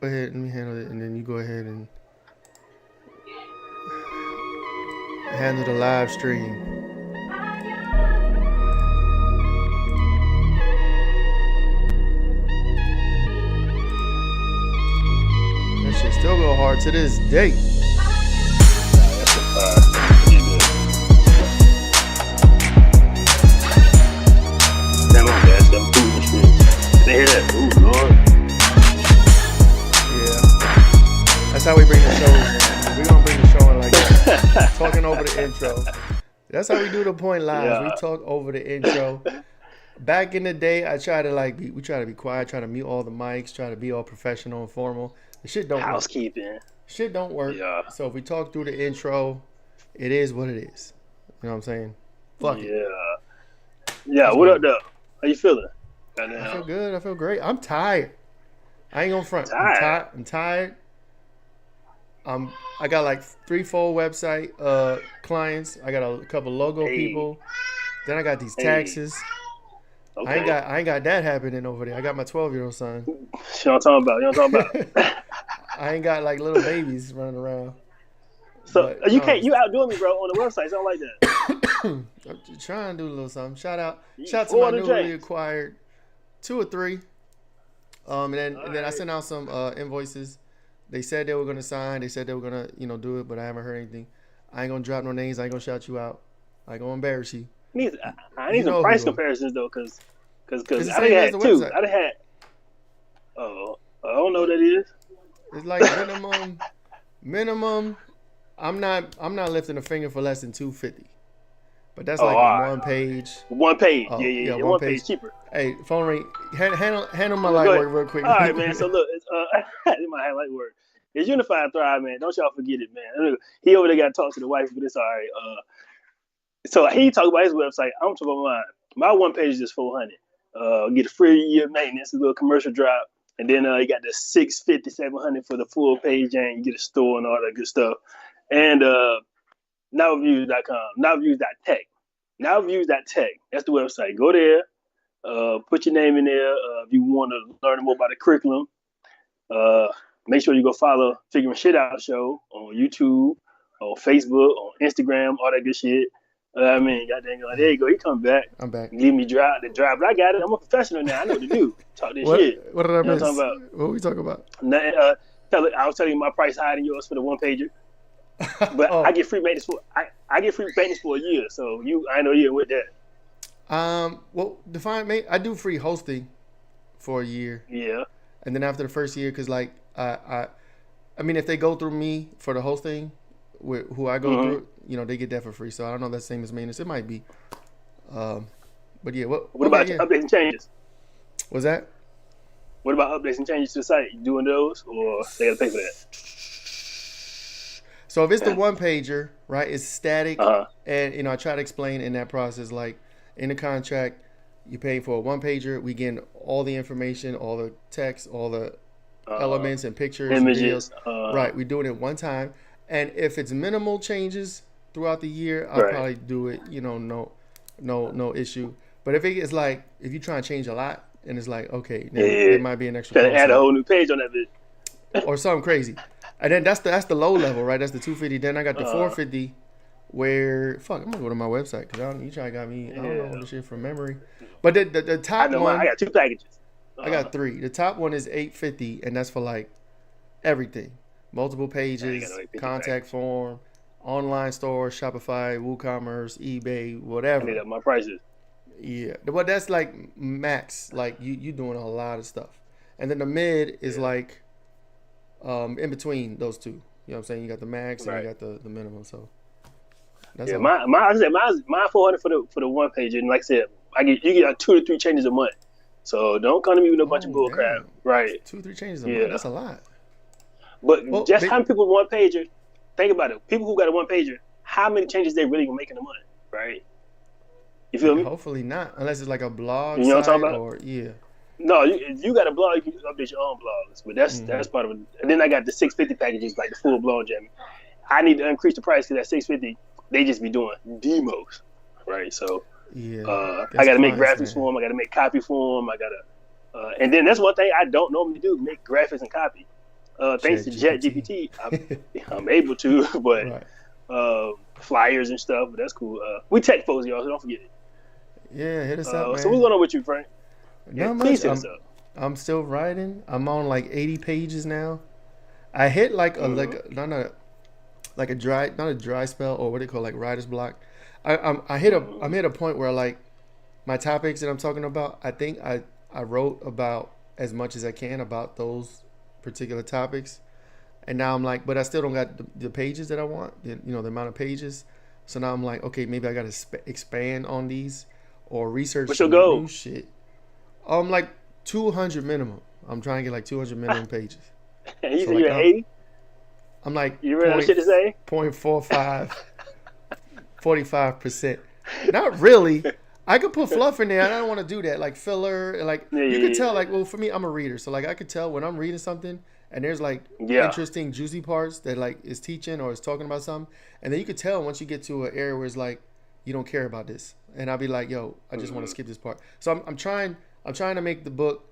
Go ahead, let me handle it, and then you go ahead and handle the live stream. That shit still go hard to this day. That's a fire. Damn, my bad. Some food and shit. They hear that? Ooh, Lord. Yeah. That's how we bring the show. We're going to bring the show in like that. Talking over the intro. That's how we do the point live. Yeah. We talk over the intro. Back in the day, I try to we try to be quiet, try to mute all the mics, try to be all professional and formal. The shit don't Housekeeping. work. Shit don't work. Yeah. So if we talk through the intro, it is what it is. You know what I'm saying? Fuck it. Yeah. That's What good. up, though? How you feeling? I feel good. I feel great. I'm tired. I ain't gonna front. I'm tired. I got like 3-4 website clients. I got a couple logo people. Then I got these taxes. Okay. I ain't got that happening over there. I got my 12-year-old son. You know what I'm talking about. I ain't got like little babies running around. So but, you outdoing me, bro, on the website. Something like that. I'm just trying to do a little something. Shout out to my newly acquired 2 or 3. And then I sent out some invoices. They said they were gonna sign. They said they were gonna do it, but I haven't heard anything. I ain't gonna drop no names. I ain't gonna shout you out. I ain't gonna embarrass you. I need some price comparisons though, cause I done had 2. Website. I done had. I don't know what that is. It's like minimum. I'm not lifting a finger for less than $250. But that's like one page. One page. Yeah. One page cheaper. Hey, phone ring. Handle my light work real quick. All right, man. So look, it's my highlight work. It's Unified Thrive, man. Don't y'all forget it, man. He over there got to talk to the wife, but it's all right. So he talked about his website. I'm talking about mine. My one page is just $400. Get a free year maintenance, a little commercial drop, and then you got the $650, $700 for the full page, and you get a store and all that good stuff. And nowviews.com, nowviews.tech. Nowviews.tech. That's the website. Go there. Put your name in there. If you want to learn more about the curriculum, make sure you go follow Figuring Shit Out Show on YouTube, on Facebook, on Instagram, all that good shit. I mean, goddamn, there you go. He come back. I'm back. Leave me dry, but I got it. I'm a professional now. I know what to do. Talk this shit. What did I miss? What about? What are we talking about? I was telling you my price higher than yours for the one pager. But I get free maintenance for a year. So I know you're with that. Well, I do free hosting for a year. Yeah. And then after the first year, because like I mean, if they go through me for the hosting, with who I go through, they get that for free. So I don't know if that's the same as maintenance. It might be. But yeah, what about updates and changes? What's that? What about updates and changes to the site? You doing those, or they gotta pay for that? So if it's the one pager, right, it's static, and I try to explain in that process, like in the contract, you pay for a one pager, we get all the information, all the text, all the elements and pictures, images, videos. Right, we do it at one time, and if it's minimal changes throughout the year, I'll probably do it, no issue. But if it's like if you try to change a lot, and it's like then there might be an extra. Gotta add a whole new page on that bit, or something crazy. And then that's the low level, right? That's the 250. Then I got the 450, where I'm gonna go to my website because you try to got me. I don't know the shit from memory. But the top one, I got 2 packages. I got 3. The top one is $850, and that's for like everything, multiple pages, contact form, online store, Shopify, WooCommerce, eBay, whatever. I made up my prices. Yeah, but that's like max. Like you doing a lot of stuff, and then the mid is like. In between those two, you know what I'm saying? You got the max and you got the minimum. So that's my $400 for the one page, and like I said, you get like 2 to 3 changes a month. So don't come to me with a bunch of bull crap, right? 2-3 changes a month. That's a lot. But how many people with one pager? Think about it. People who got a one pager, how many changes they really gonna make in a month, right? You feel me? Hopefully not, unless it's like a blog. You know what I'm talking about? Or No, you got a blog, you can update your own blogs, but that's part of it. And then I got the $650 packages, like the full blog jam. I need to increase the price because that $650, they just be doing demos, right? So I got to make graphics for them, I got to make copy for them, I got to, and then that's one thing I don't normally do, make graphics and copy. Thanks to ChatGPT, I'm able to, but flyers and stuff. But that's cool. We tech folks, y'all, so don't forget it. Yeah, hit us up, man. So what's going on with you, Frank? Not much. Please hit us up. I'm still writing. I'm on like 80 pages now. I hit like a not a dry spell, or what do you call, like writer's block. I'm hit a point where, like, my topics that I'm talking about, I think I wrote about as much as I can about those particular topics, and now I'm like, but I still don't got the pages that I want, the amount of pages. So now I'm like, okay, maybe I got to expand on these or research some new shit. Like 200 minimum. I'm trying to get like 200 minimum pages. And you said you're at 80? I'm like, you ran out of shit to say? 0.45, 45%. Not really. I could put fluff in there, and I don't want to do that. Like filler, and like you could tell. Like, well, for me, I'm a reader, so like I could tell when I'm reading something, and there's like interesting, juicy parts that like is teaching or is talking about something, and then you could tell once you get to an area where it's like you don't care about this, and I'll be like, yo, I just want to skip this part. So I'm trying to make the book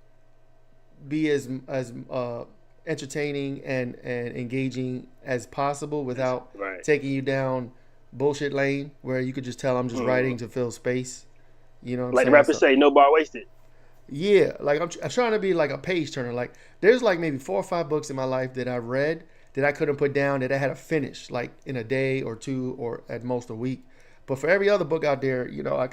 be as entertaining and engaging as possible without taking you down bullshit lane where you could just tell I'm just writing to fill space. You know what I'm like saying? The rappers say, no bar wasted. Yeah, like I'm trying to be like a page turner. Like there's like maybe 4 or 5 books in my life that I read that I couldn't put down, that I had to finish like in a day or 2 or at most a week. But for every other book out there,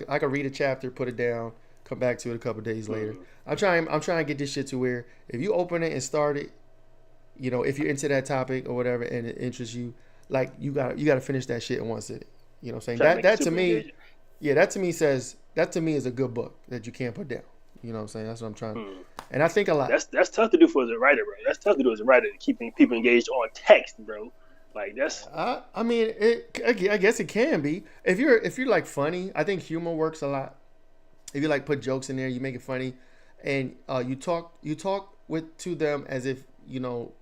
I could read a chapter, put it down, come back to it a couple of days later. I'm trying to get this shit to where if you open it and start it, if you're into that topic or whatever and it interests you, like you got to finish that shit in one sitting. You know what I'm saying? That to me, engaging. Yeah, that to me is a good book that you can't put down. You know what I'm saying? That's what I'm trying. And I think a lot. That's tough to do for as a writer, bro. That's tough to do as a writer, keeping people engaged on text, bro. Like that's. I mean, I guess it can be if you're like funny. I think humor works a lot. If you like put jokes in there, you make it funny, and you talk to them as if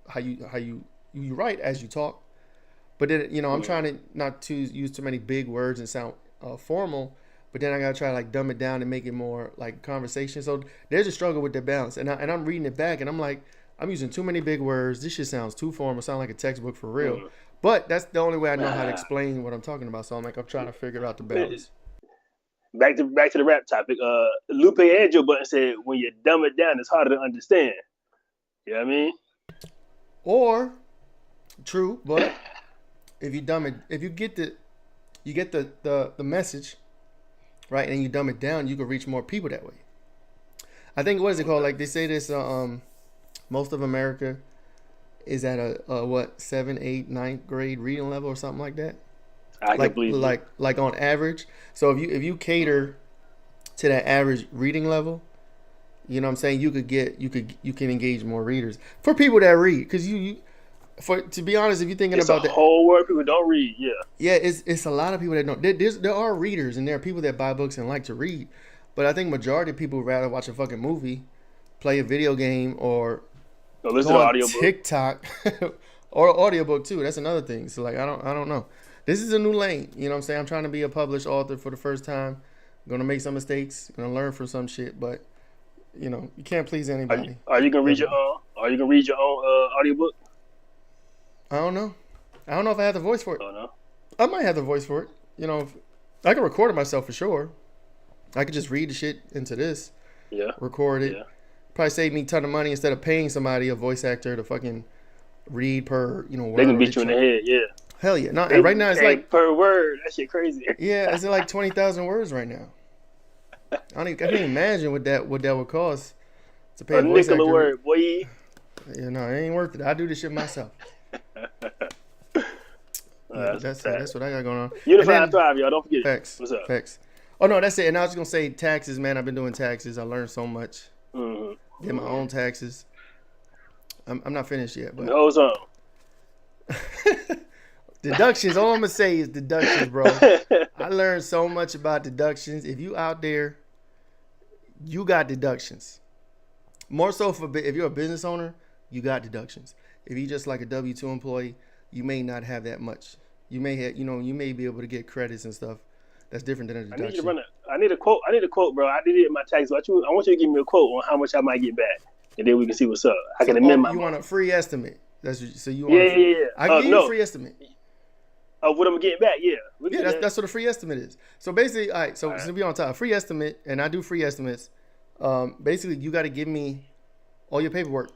how you write as you talk. But then I'm trying to not to use too many big words and sound formal. But then I gotta try to like dumb it down and make it more like conversation. So there's a struggle with the balance. And I'm reading it back and I'm like, I'm using too many big words. This shit sounds too formal. Sound like a textbut for real. But that's the only way I know how to explain what I'm talking about. So I'm trying to figure out the balance. Back to the rap topic. Lupe and Joe Budden said, when you dumb it down, it's harder to understand. You know what I mean? Or true, but if you get the message, right, and you dumb it down, you can reach more people that way. I think, what is it called? Like they say this, most of America is at a 7, 8, 9th grade reading level or something like that. I can believe like on average. So if you cater to that average reading level, you know what I'm saying, you can engage more readers for people that read. Because to be honest, if you're thinking about the whole world, people don't read. Yeah, it's a lot of people that don't. There are readers, and there are people that buy books and like to read, but I think majority of people would rather watch a fucking movie, play a video game, or listen to audiobook, TikTok, or audiobook too. That's another thing. So like I don't know. This is a new lane. You know what I'm saying? I'm trying to be a published author for the first time. I'm gonna make some mistakes. I'm gonna learn from some shit, but you can't please anybody. Are you gonna read your own? Are you gonna read your own audiobook? I don't know. I don't know if I have the voice for it. Oh, no? I might have the voice for it. I can record it myself for sure. I could just read the shit into this. Yeah. Record it. Yeah. Probably save me a ton of money instead of paying somebody, a voice actor, to fucking read per, word. They can beat you in the head, yeah. Hell yeah. No, and right now it's like per word. That shit crazy. Yeah, it's like 20,000 words right now. I can't even imagine what that would cost to pay a voice actor. A word, boy. Yeah, no, it ain't worth it. I do this shit myself. That's what I got going on. Unified Thrive, y'all. Don't forget it. Facts. What's up? Facts. Oh no, that's it. And I was just gonna say taxes, man. I've been doing taxes. I learned so much. Did my own taxes. I'm not finished yet, but no, on. Deductions. All I'm gonna say is deductions, bro. I learned so much about deductions. If you out there, you got deductions. More so if you're a business owner, you got deductions. If you just like a W-2 employee, you may not have that much. You may have, you may be able to get credits and stuff. That's different than a deduction. I need a quote, bro. I did it in my tax. I want you to give me a quote on how much I might get back, and then we can see what's up. I can amend my. You want a free estimate? That's what, so you want? Yeah. I give you a free estimate of what I'm getting back. Yeah. That's what a free estimate is. So basically, all right. So to be on top, free estimate, and I do free estimates. Basically, you got to give me all your paperwork.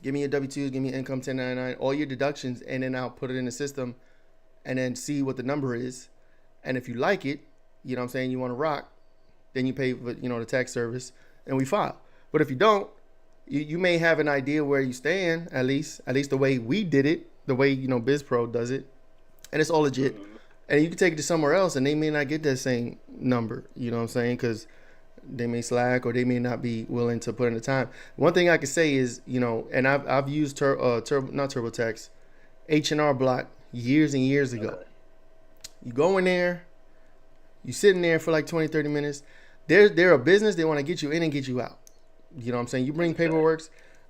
Give me your W-2s, give me income 1099, all your deductions, and then I'll put it in the system, and then see what the number is. And if you like it, you know what I'm saying, you want to rock, then you pay for, the tax service, and we file. But if you don't, you may have an idea where you stand, at least the way we did it, the way, BizPro does it, and it's all legit. And you can take it to somewhere else, and they may not get that same number, you know what I'm saying, because they may slack or they may not be willing to put in the time. One thing I can say is, and I've used not TurboTax, H&R Block years and years ago. You go in there, you sit in there for like 20, 30 minutes. They're a business. They want to get you in and get you out. You know what I'm saying? You bring paperwork.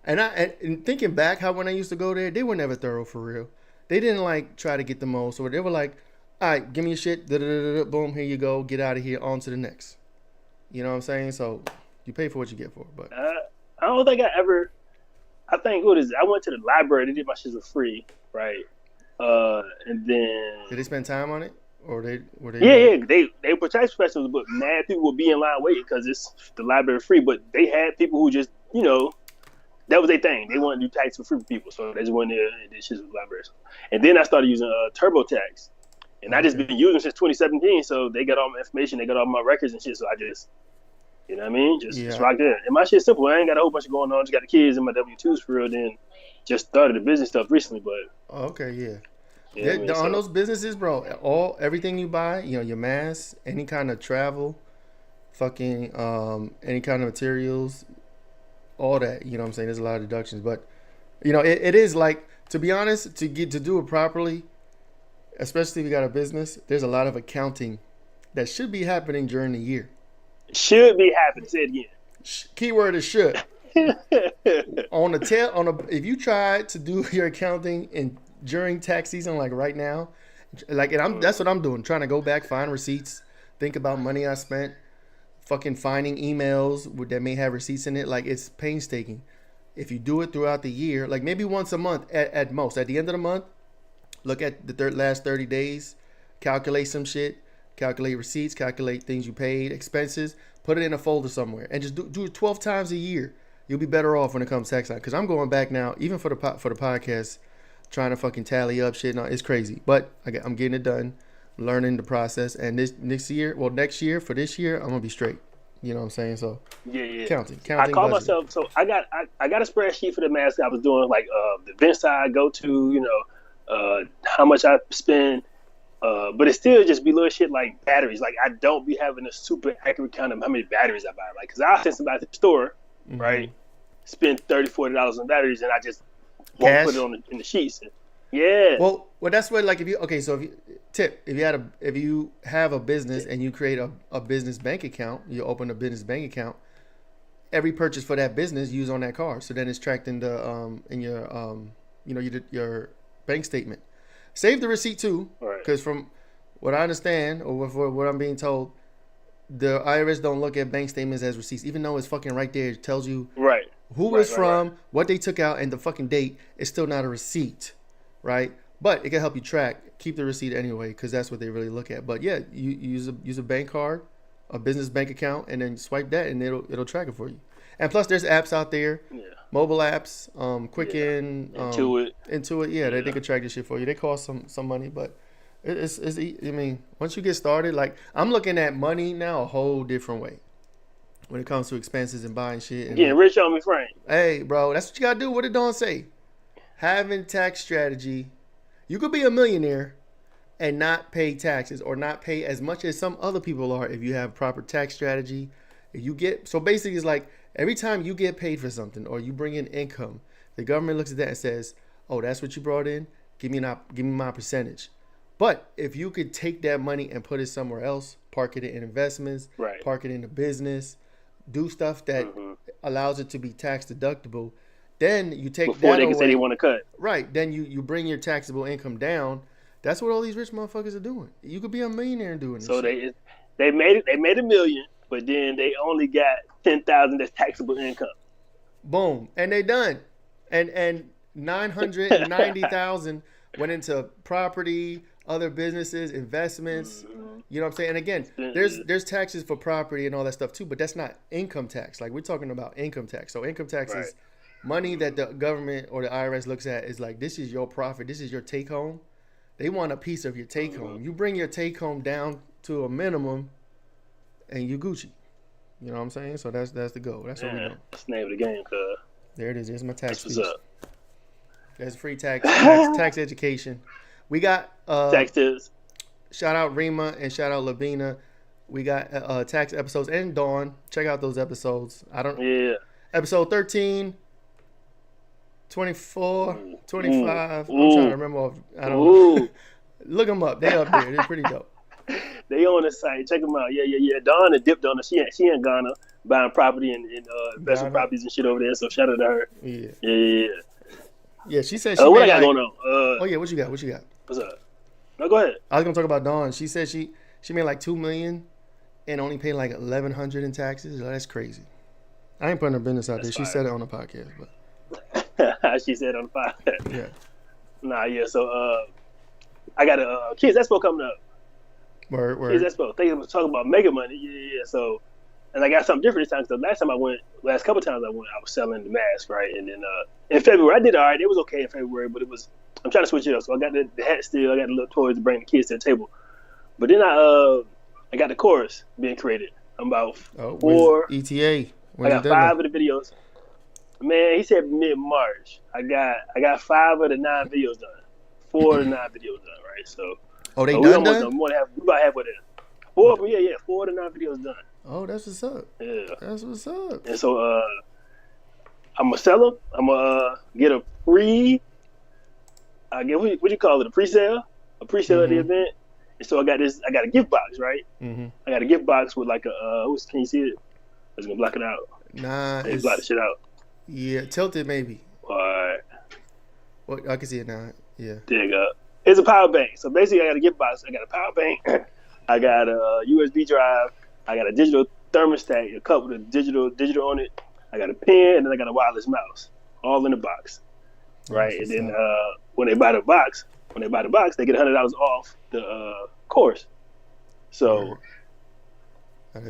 And thinking back how when I used to go there, they were never thorough for real. They didn't like try to get the most, or they were like, all right, give me your shit. Boom, here you go. Get out of here. On to the next. You know what I'm saying? So you pay for what you get for. But I don't think I think I went to the library. They did my shit for free, right? And then did they spend time on it, or were they? Yeah. They were tax professionals, but mad people would be in line waiting because it's the library free. But they had people who just that was their thing. They wanted to do tax for free for people, so they just went there and did shit with the library. And then I started using TurboTax. And I just been using since 2017, so they got all my information, they got all my records and shit. So I just, you know what I mean, just rocked in. And my shit's simple. I ain't got a whole bunch of going on. Just got the kids and my W-2s for real. Then just started the business stuff recently, but okay, yeah. On those businesses, bro, everything you buy, your masks, any kind of travel, fucking any kind of materials, all that. You know what I'm saying? There's a lot of deductions, but it is like, to be honest, to do it properly. Especially if you got a business, there's a lot of accounting that should be happening during the year. Should be happening. Say it again. Keyword is should. If you try to do your accounting during tax season, like right now, that's what I'm doing. Trying to go back, find receipts, think about money I spent, fucking finding emails that may have receipts in it. Like, it's painstaking. If you do it throughout the year, like maybe once a month at most, at the end of the month. Look at the last 30 days, calculate some shit, calculate receipts, calculate things you paid, expenses, put it in a folder somewhere, and just do it 12 times a year. You'll be better off when it comes to tax time. Because I'm going back now, even for the podcast, trying to fucking tally up shit. No, it's crazy. But I'm getting it done, learning the process. And next year, for this year, I'm going to be straight. You know what I'm saying? So yeah. Counting. I call myself, so I got a spreadsheet for the mask I was doing, like the events I go to, how much I spend, but it still just be little shit like batteries. Like, I don't be having a super accurate count of how many batteries I buy. Like, because I'll send somebody to the store, right? Spend $30-$40 on batteries, and I just won't put it in the sheets. Yeah. Well, that's what, like, if you have a business and you create a business bank account, you open a business bank account. Every purchase for that business use on that card, so then it's tracked in your bank statement. Save the receipt too, because from what I understand, or what I'm being told, the IRS don't look at bank statements as receipts, even though it's fucking right there. It tells you who it's from, what they took out, and the fucking date. It's still not a receipt, right? But it can help you track. Keep the receipt anyway, because that's what they really look at. But yeah, you use a bank card, a business bank account, and then swipe that, and it'll track it for you. And plus, there's apps out there, mobile apps, Quicken, Intuit. Yeah, they can track this shit for you. They cost some money, but it's. I mean, once you get started, like, I'm looking at money now a whole different way when it comes to expenses and buying shit. And getting rich on me, Frank. Hey, bro, that's what you gotta do. What did Dawn say? Having tax strategy. You could be a millionaire and not pay taxes, or not pay as much as some other people are if you have proper tax strategy. So basically, it's like, every time you get paid for something or you bring in income, the government looks at that and says, "Oh, that's what you brought in. Give me my percentage." But if you could take that money and put it somewhere else, park it in investments, park it in a business, do stuff that allows it to be tax deductible, then you take before that they can away. Say they want to cut. Right. Then you bring your taxable income down. That's what all these rich motherfuckers are doing. You could be a millionaire doing this. So they made $1 million. But then they only got $10,000 that's taxable income. Boom, and they done. And $990,000 went into property, other businesses, investments. You know what I'm saying? And again, there's taxes for property and all that stuff too, but that's not income tax. Like we're talking about income tax. So income tax is money that the government or the IRS looks at is like, this is your profit, this is your take home. They want a piece of your take home. You bring your take home down to a minimum, and you Gucci. You know what I'm saying? So that's the goal. That's what we do. That's the name of the game, cuz. There it is. There's my tax That's speech. what's up. There's free tax education. We got taxes. Shout out Rima and shout out Lavina. We got tax episodes and Dawn. Check out those episodes. Episode 13, 24, 25. I'm trying to remember. I don't know. Look them up. They up there. They're pretty dope. They on the site. Check them out. Yeah. Dawn and dipped on her. She in Ghana buying property and investment properties and shit over there. So shout out to her. Yeah, she said she what I got going on? what you got? What's up? No, go ahead. I was gonna talk about Dawn. She said she made like $2 million and only paid like $1,100 in taxes. Oh, that's crazy. I ain't putting her business out there. She said it on the podcast, but she said on the podcast. Yeah. Nah, yeah. So I got a Kids Expo coming up. Word. Kids Expo. They was talking about mega money. Yeah. So, and I got something different this time. So last couple times I was selling the mask, right? And then in February I did all right. It was okay in February, but I'm trying to switch it up. So I got the hat still. I got the little toys to bring the kids to the table. But then I got the chorus being created. I'm about 4 ETA. I got 5 of the videos. Man, he said mid-March. I got 5 of the 9 videos done. 4 of the 9 videos done, right? So they done? We about halfway there. 4 of the 9 videos done. Oh, that's what's up. Yeah. That's what's up. And so I'm gonna sell them. I'm gonna get a free. I get what do you call it? A pre-sale of the event. And so I got a gift box, right? Mm-hmm. I got a gift box with like can you see it? I was gonna block it out. Nah, it's block the shit out. Yeah, tilted maybe. All right. Well, I can see it now. Yeah. There you go. It's a power bank. So basically, I got a gift box. I got a power bank. I got a USB drive. I got a digital thermostat, a cup with a digital on it. I got a pen, and then I got a wireless mouse, all in the box, right? And then when they buy the box, they get $100 off the course. So.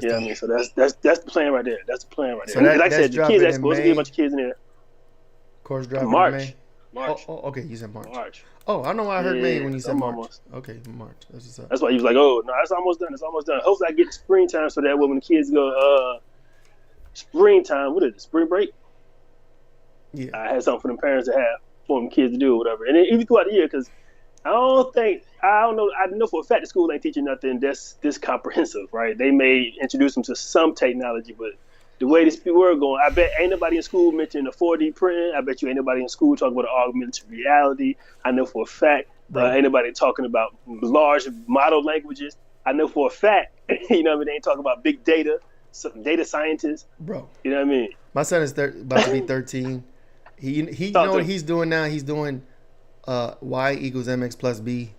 Yeah, I mean, so that's the plan right there. That's the plan right there. So like I said, the Kids Expo, supposed to be a bunch of kids in there. Course dropping March. in May? March. Oh, okay, you said March. March. Oh, I don't know why I heard May when you said March. Almost. Okay, March. That's what's up. That's why he was like, oh, no, it's almost done. Hopefully I get to springtime so that when the kids go, springtime, what is it, spring break? Yeah. I had something for them parents to have for them kids to do or whatever. And then even throughout the year, because I don't know. I know for a fact the school ain't teaching nothing that's this comprehensive, right? They may introduce them to some technology, but the way this world going, I bet ain't nobody in school mentioning a 4D printing. I bet you ain't nobody in school talking about augmented reality. I know for a fact ain't nobody talking about large model languages. I know for a fact, you know what I mean, they ain't talking about big data, some data scientists. Bro. You know what I mean? My son is about to be 13. He you know what he's doing now? He's doing y equals mx plus b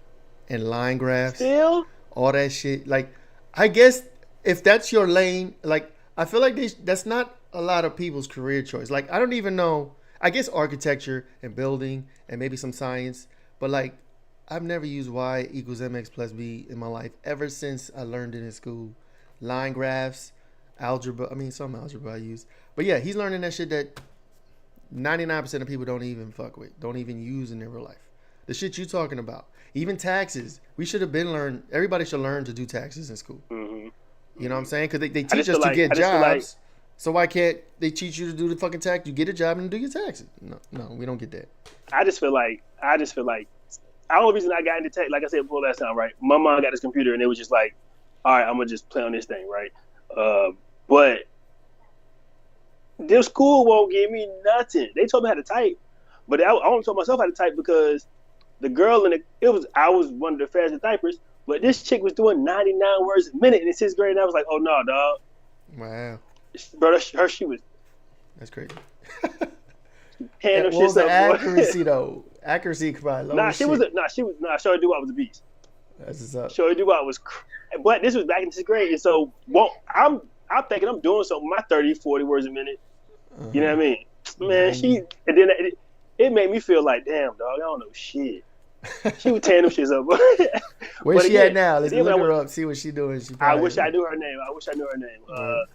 and line graphs. Still? All that shit. Like, I guess if that's your lane, like, I feel like that's not a lot of people's career choice. Like, I don't even know. I guess architecture and building and maybe some science. But, like, I've never used y equals mx plus b in my life ever since I learned it in school. Line graphs, algebra. I mean, some algebra I use. But, yeah, he's learning that shit that 99% of people don't even fuck with, don't even use in their real life. The shit you talking about. Even taxes. We should have been learned. Everybody should learn to do taxes in school. Mm-hmm. You know what I'm saying? Because they teach us to get jobs. So why can't they teach you to do the fucking tax? You get a job and do your taxes. No, we don't get that. I just feel like the only reason I got into tech, like I said before last time, right? My mom got his computer and it was just like, all right, I'm gonna just play on this thing, right? But this school won't give me nothing. They told me how to type, but I only told myself how to type because the girl I was one of the fastest typers, but this chick was doing 99 words a minute in 6th grade, and I was like, oh no, dog. Wow. Bro, she was. That's crazy. What was the accuracy though? Accuracy probably low. Shorty Doo-Wop was a beast. That's what's up. Shorty Doo-Wop was, but this was back in 6th grade, and so I'm thinking I'm doing something. My 30, 40 words a minute. You know what I mean? Man, and then it made me feel like, damn, dog, I don't know shit. She was tearing them shits up. Where's she at now? Let's look her up, see what she's doing. I wish I knew her name. Right.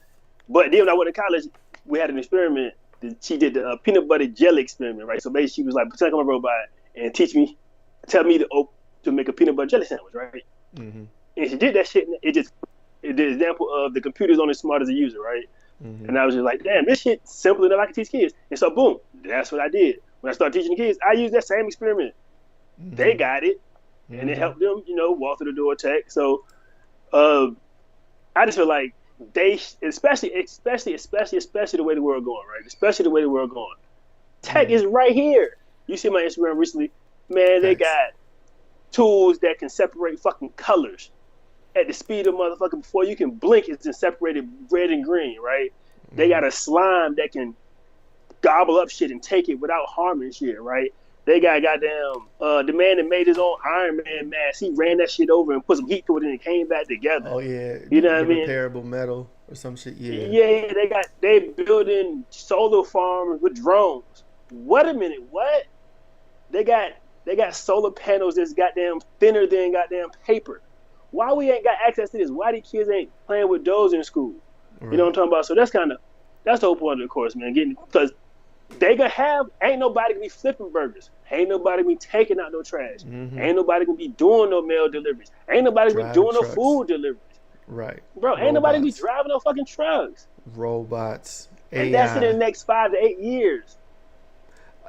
But then when I went to college, we had an experiment. She did the peanut butter jelly experiment, right? So basically, she was like, pretend I'm a robot and tell me to make a peanut butter jelly sandwich, right? Mm-hmm. And she did that shit. It did an example of the computer's only as smart as a user, right? Mm-hmm. And I was just like, damn, this shit simple enough I can teach kids. And so, boom, that's what I did. When I started teaching the kids, I used that same experiment. Mm-hmm. They got it, and it helped them, walk through the door tech. So, I just feel like they, especially the way the world going, right? Especially the way the world going. Tech is right here. You see my Instagram recently, man. They got tools that can separate fucking colors at the speed of motherfucker before you can blink. It's been separated red and green, right? Mm-hmm. They got a slime that can gobble up shit and take it without harming shit, right? They got goddamn the man that made his own Iron Man mask. He ran that shit over and put some heat to it and it came back together. Oh yeah, you know what I mean? Repairable metal or some shit. Yeah. Yeah. They building solar farms with drones. Wait a minute, what? They got solar panels that's goddamn thinner than goddamn paper. Why we ain't got access to this? Why these kids ain't playing with those in school? Right. You know what I'm talking about? So that's the whole point of the course, man. Because they ain't nobody gonna be flipping burgers. Ain't nobody gonna be taking out no trash. Mm-hmm. Ain't nobody gonna be doing no mail deliveries. Ain't nobody gonna be doing no food deliveries. Right. Bro, ain't nobody gonna be driving no fucking trucks. Robots. AI. And that's in the next 5 to 8 years.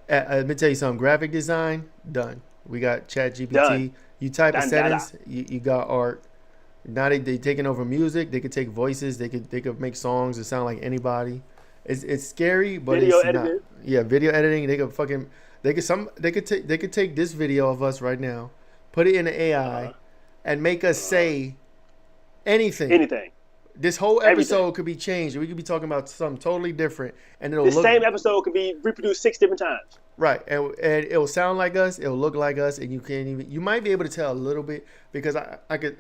Let me tell you something. Graphic design, done. We got ChatGPT. You type in settings, you got art. Now they taking over music. They could take voices. They could make songs that sound like anybody. It's scary, but video it's editing. not. Yeah, video editing. They could take this video of us right now, put it in the AI, and make us say anything. Anything. This whole episode could be changed. We could be talking about something totally different, and same episode could be reproduced 6 different times. Right, and it'll sound like us. It'll look like us, and you might be able to tell a little bit because I could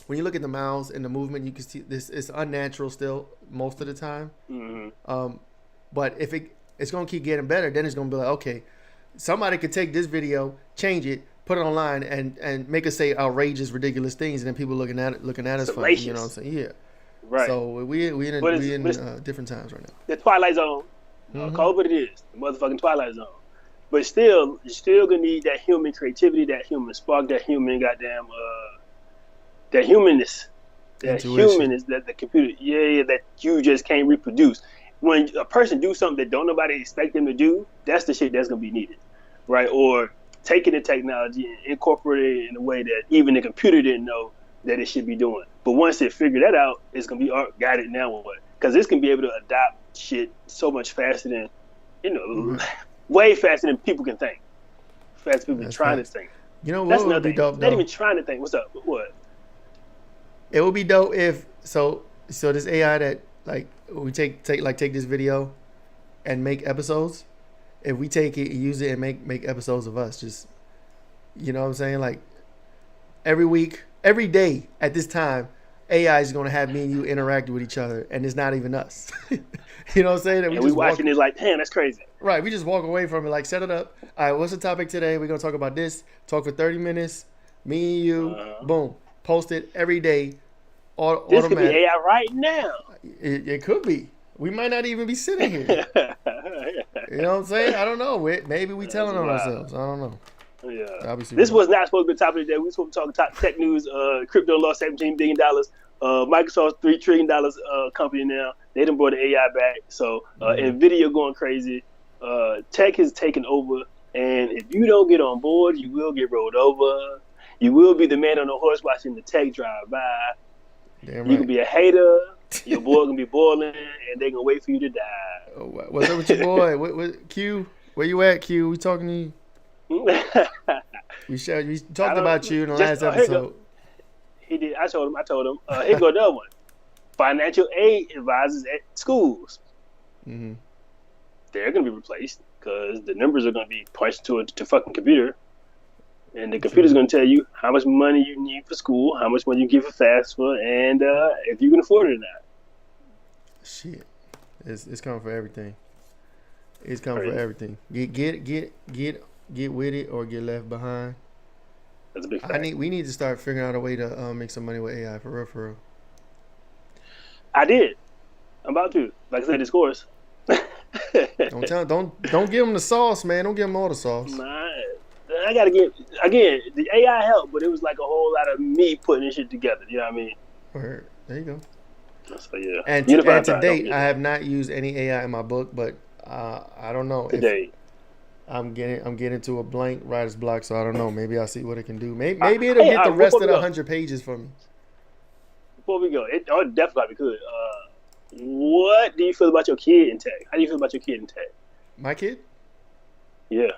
when you look at the mouths and the movement, you can see this is unnatural still most of the time. Mm-hmm. But if it's gonna keep getting better, then it's gonna be like, okay, somebody could take this video, change it, put it online, and make us say outrageous, ridiculous things, and then people looking at us funny. You know what I'm saying? Yeah. Right. So we in different times right now. The Twilight Zone. Call it what it is. The motherfucking Twilight Zone. But still, you're still gonna need that human creativity, that human spark, that human goddamn that humanness. That humanness that the computer that you just can't reproduce. When a person do something that don't nobody expect them to do, that's the shit that's gonna be needed. Right? Or taking the technology and incorporating it in a way that even the computer didn't know that it should be doing. But once it figured that out, it's gonna be got it now what? Because it's gonna be able to adapt shit so much faster than way faster than people can think. Faster people trying to think. You know what would be dope? Not even trying to think. What's up? What? It would be dope if so this AI that like we take this video and make episodes. If we take it, use it, and make episodes of us, just you know what I'm saying, like every week, every day at this time, AI is going to have me and you interact with each other, and it's not even us. You know what I'm saying? And we watching it like, damn, that's crazy. Right, we just walk away from it, like set it up. All right, what's the topic today? We're gonna talk about this. Talk for 30 minutes. Me and you, boom, post it every day. This automatic. Could be AI right now. It could be. We might not even be sitting here. You know what I'm saying? I don't know. Maybe we telling on ourselves. I don't know. Yeah. This was not supposed to be the topic of the day. We were supposed to talk top tech news. Crypto lost $17 billion. Microsoft's $3 trillion company now. They done brought the AI back. So NVIDIA going crazy. Tech is taking over. And if you don't get on board, you will get rolled over. You will be the man on the horse watching the tech drive by. Damn right. You can be a hater. Your boy gonna be boiling, and they gonna wait for you to die. Oh, what's up with your boy? What Q? Where you at, Q? We talking to you. We talked about you in the last episode. He did. I told him. Here go another one. Financial aid advisors at schools. Mm-hmm. They're gonna be replaced because the numbers are gonna be punched to a fucking computer, and the computer's gonna tell you how much money you need for school, how much money you give for FAFSA, and if you can afford it or not. Shit, it's coming for everything. It's coming for everything. Get with it or get left behind. That's a big fact. We need to start figuring out a way to make some money with AI for real. I did. I'm about to. Like I said, this course. Don't give them the sauce, man. Don't give them all the sauce. Nah, I gotta get again. The AI helped, but it was like a whole lot of me putting this shit together. You know what I mean? There you go. So yeah. And to date, I have not used any AI in my book, but I don't know. Today, I'm getting to a blank writer's block, so I don't know. Maybe I'll see what it can do. Maybe it'll get the rest of the 100 pages for me. Before we go, it definitely could. What do you feel about your kid in tech? How do you feel about your kid in tech? My kid? Yeah.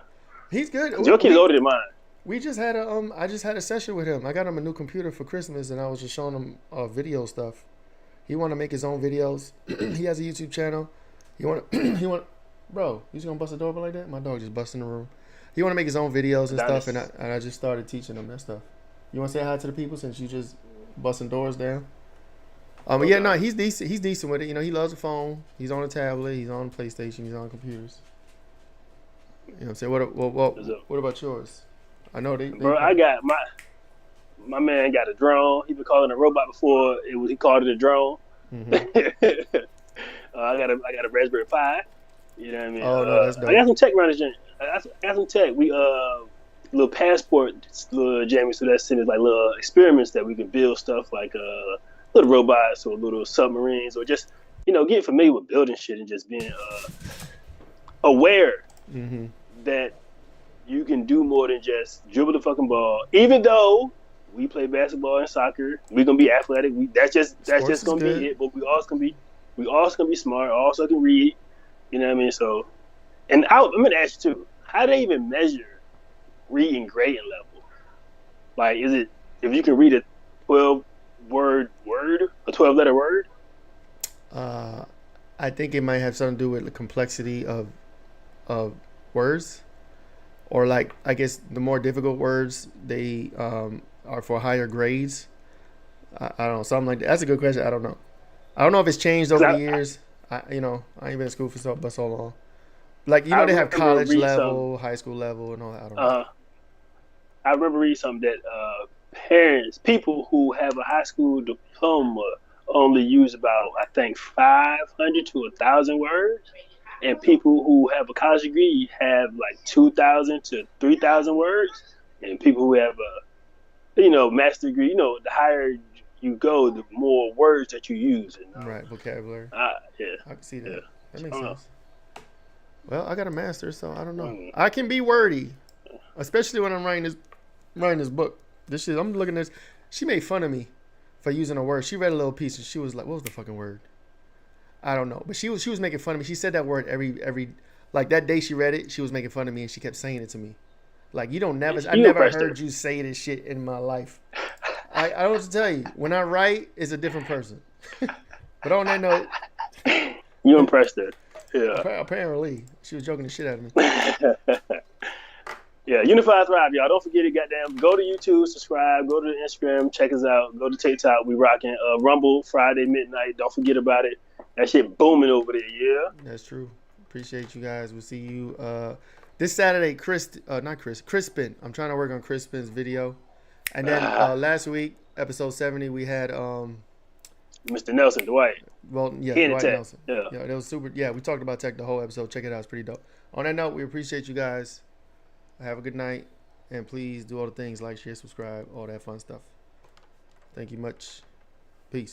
He's good. Your kid is older than mine. We just had I just had a session with him. I got him a new computer for Christmas, and I was just showing him video stuff. He want to make his own videos. He has a YouTube channel. Bro, you just gonna bust the door open like that? My dog just busted in the room. He want to make his own videos and stuff, and I just started teaching him that stuff. You want to say hi to the people since you just busting doors down? Okay. Yeah, no, he's decent. He's decent with it. You know, he loves the phone. He's on a tablet. He's on PlayStation. He's on computers. You know what I'm saying? What about yours? I know they bro, I got my man got a drone. He been calling it a robot before. He called it a drone. Mm-hmm. I got a Raspberry Pi. You know what I mean? Oh no, that's dope. I got some tech management. I got some tech. We little passport, little Jamie. So that's in like little experiments that we can build stuff like little robots or little submarines or just getting familiar with building shit and just being aware that you can do more than just dribble the fucking ball. Even though we play basketball and soccer, we're gonna be athletic. That's just gonna be it. But we also can be smart. Also can read. You know what I mean? So, and I'm gonna ask you too: how do they even measure reading grading level? Like, is it if you can read a 12-word word, a 12-letter word? I think it might have something to do with the complexity of words, or like I guess the more difficult words they are for higher grades. I don't know, something like that. That's a good question. I don't know if it's changed over the years. I ain't been in school for so long. Like they have college level, high school level, and all that. I don't know. I remember reading something that people who have a high school diploma only use about, I think, 500 to 1,000 words, and people who have a college degree have like 2,000 to 3,000 words, and people who have a master degree, the higher you go, the more words that you use. Right, vocabulary. Yeah. I can see that. Yeah. That makes sense. Well, I got a master's, so I don't know. I can be wordy, especially when I'm writing this book. This shit, I'm looking at this. She made fun of me for using a word. She read a little piece and she was like, "What was the fucking word?" I don't know, but she was making fun of me. She said that word every like that day she read it. She was making fun of me and she kept saying it to me. Like I never heard you say this shit in my life. I don't know what to tell you. When I write, it's a different person. But on that note, you impressed her. Yeah. Apparently, she was joking the shit out of me. Yeah, Unify Thrive, y'all. Don't forget it, goddamn. Go to YouTube, subscribe. Go to Instagram, check us out. Go to TikTok. We rocking Rumble Friday midnight. Don't forget about it. That shit booming over there, yeah. That's true. Appreciate you guys. We'll see you this Saturday. Crispin. I'm trying to work on Crispin's video. And then last week, episode 70, we had Mr. Nelson, Dwight. Well, yeah, Dwight Nelson. Yeah, that was super. Yeah, we talked about tech the whole episode. Check it out; it's pretty dope. On that note, we appreciate you guys. Have a good night, and please do all the things like, share, subscribe, all that fun stuff. Thank you much.